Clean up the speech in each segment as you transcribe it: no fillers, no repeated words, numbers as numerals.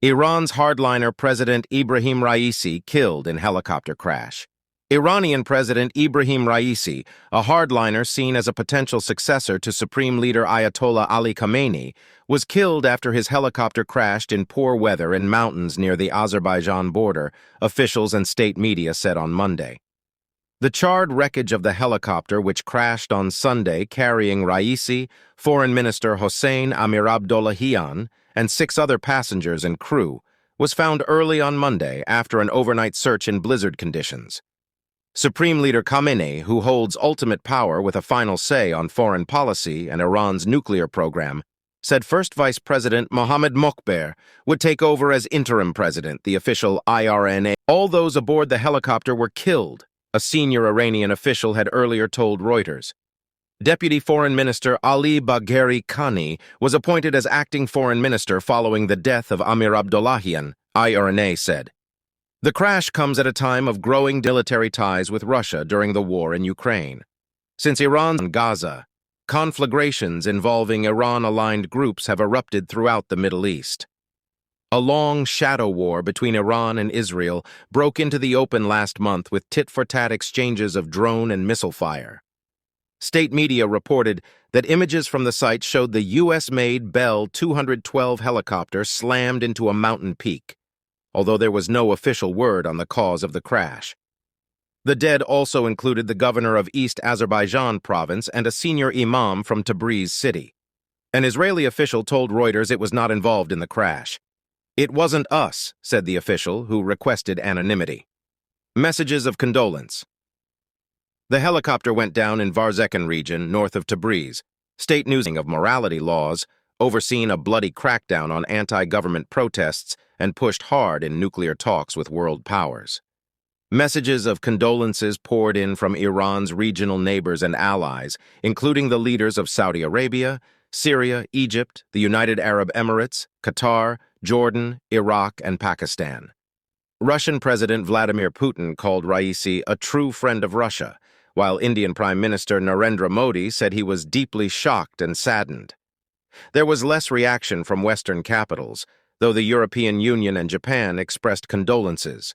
Iran's hardliner President Ebrahim Raisi killed in helicopter crash. Iranian President Ebrahim Raisi, a hardliner seen as a potential successor to Supreme Leader Ayatollah Ali Khamenei, was killed after his helicopter crashed in poor weather in mountains near the Azerbaijan border, officials and state media said on Monday. The charred wreckage of the helicopter, which crashed on Sunday carrying Raisi, Foreign Minister Hossein Amir-Abdollahian, and 6 other passengers and crew, was found early on Monday after an overnight search in blizzard conditions. Supreme Leader Khamenei, who holds ultimate power with a final say on foreign policy and Iran's nuclear program, said First Vice President Mohammad Mokhber would take over as interim president, the official IRNA. All those aboard the helicopter were killed, a senior Iranian official had earlier told Reuters. Deputy Foreign Minister Ali Bagheri Khani was appointed as acting foreign minister following the death of Amir Abdollahian, IRNA said. The crash comes at a time of growing military ties with Russia during the war in Ukraine. Since Iran's Gaza, conflagrations involving Iran-aligned groups have erupted throughout the Middle East. A long shadow war between Iran and Israel broke into the open last month with tit-for-tat exchanges of drone and missile fire. State media reported that images from the site showed the U.S.-made Bell 212 helicopter slammed into a mountain peak, although there was no official word on the cause of the crash. The dead also included the governor of East Azerbaijan province and a senior imam from Tabriz city. An Israeli official told Reuters it was not involved in the crash. "It wasn't us," said the official, who requested anonymity. Messages of condolence. The helicopter went down in Varzekan region, north of Tabriz. State news of morality laws, overseen a bloody crackdown on anti-government protests, and pushed hard in nuclear talks with world powers. Messages of condolences poured in from Iran's regional neighbors and allies, including the leaders of Saudi Arabia, Syria, Egypt, the United Arab Emirates, Qatar, Jordan, Iraq, and Pakistan. Russian President Vladimir Putin called Raisi a true friend of Russia, while Indian Prime Minister Narendra Modi said he was deeply shocked and saddened. There was less reaction from Western capitals, though the European Union and Japan expressed condolences.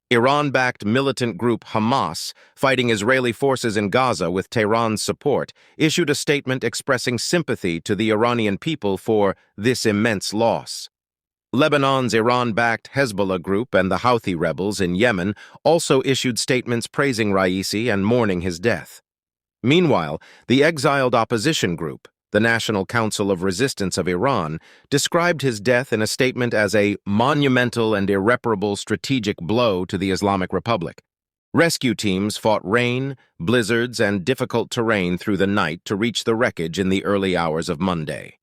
Iran-backed militant group Hamas, fighting Israeli forces in Gaza with Tehran's support, issued a statement expressing sympathy to the Iranian people for this immense loss. Lebanon's Iran-backed Hezbollah group and the Houthi rebels in Yemen also issued statements praising Raisi and mourning his death. Meanwhile, the exiled opposition group, the National Council of Resistance of Iran, described his death in a statement as a monumental and irreparable strategic blow to the Islamic Republic. Rescue teams fought rain, blizzards, and difficult terrain through the night to reach the wreckage in the early hours of Monday.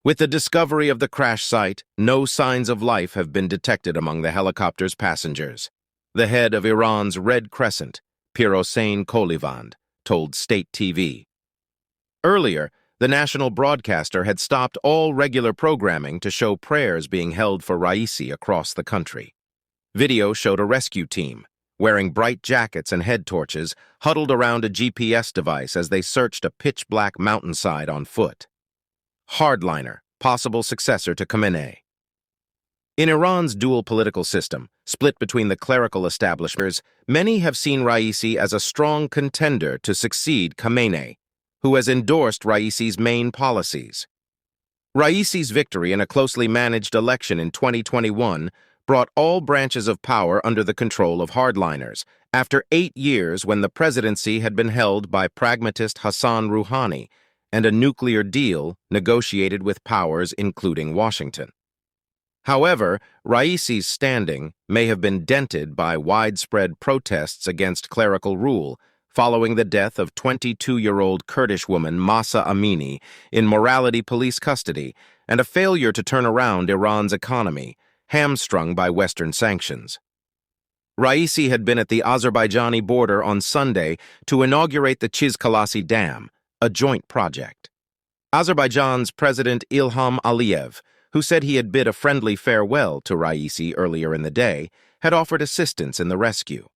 With the discovery of the crash site, no signs of life have been detected among the helicopter's passengers. The head of Iran's Red Crescent, Pirosane Kolivand, told State TV. Earlier, the national broadcaster had stopped all regular programming to show prayers being held for Raisi across the country. Video showed a rescue team, wearing bright jackets and head torches, huddled around a GPS device as they searched a pitch-black mountainside on foot. Hardliner, possible successor to Khamenei. In Iran's dual political system, split between the clerical establishments, many have seen Raisi as a strong contender to succeed Khamenei, who has endorsed Raisi's main policies. Raisi's victory in a closely managed election in 2021 brought all branches of power under the control of hardliners, after 8 years when the presidency had been held by pragmatist Hassan Rouhani and a nuclear deal negotiated with powers including Washington. However, Raisi's standing may have been dented by widespread protests against clerical rule, following the death of 22-year-old Kurdish woman Mahsa Amini in morality police custody and a failure to turn around Iran's economy, hamstrung by Western sanctions. Raisi had been at the Azerbaijani border on Sunday to inaugurate the Chizkalasi Dam, a joint project. Azerbaijan's President Ilham Aliyev, who said he had bid a friendly farewell to Raisi earlier in the day, had offered assistance in the rescue.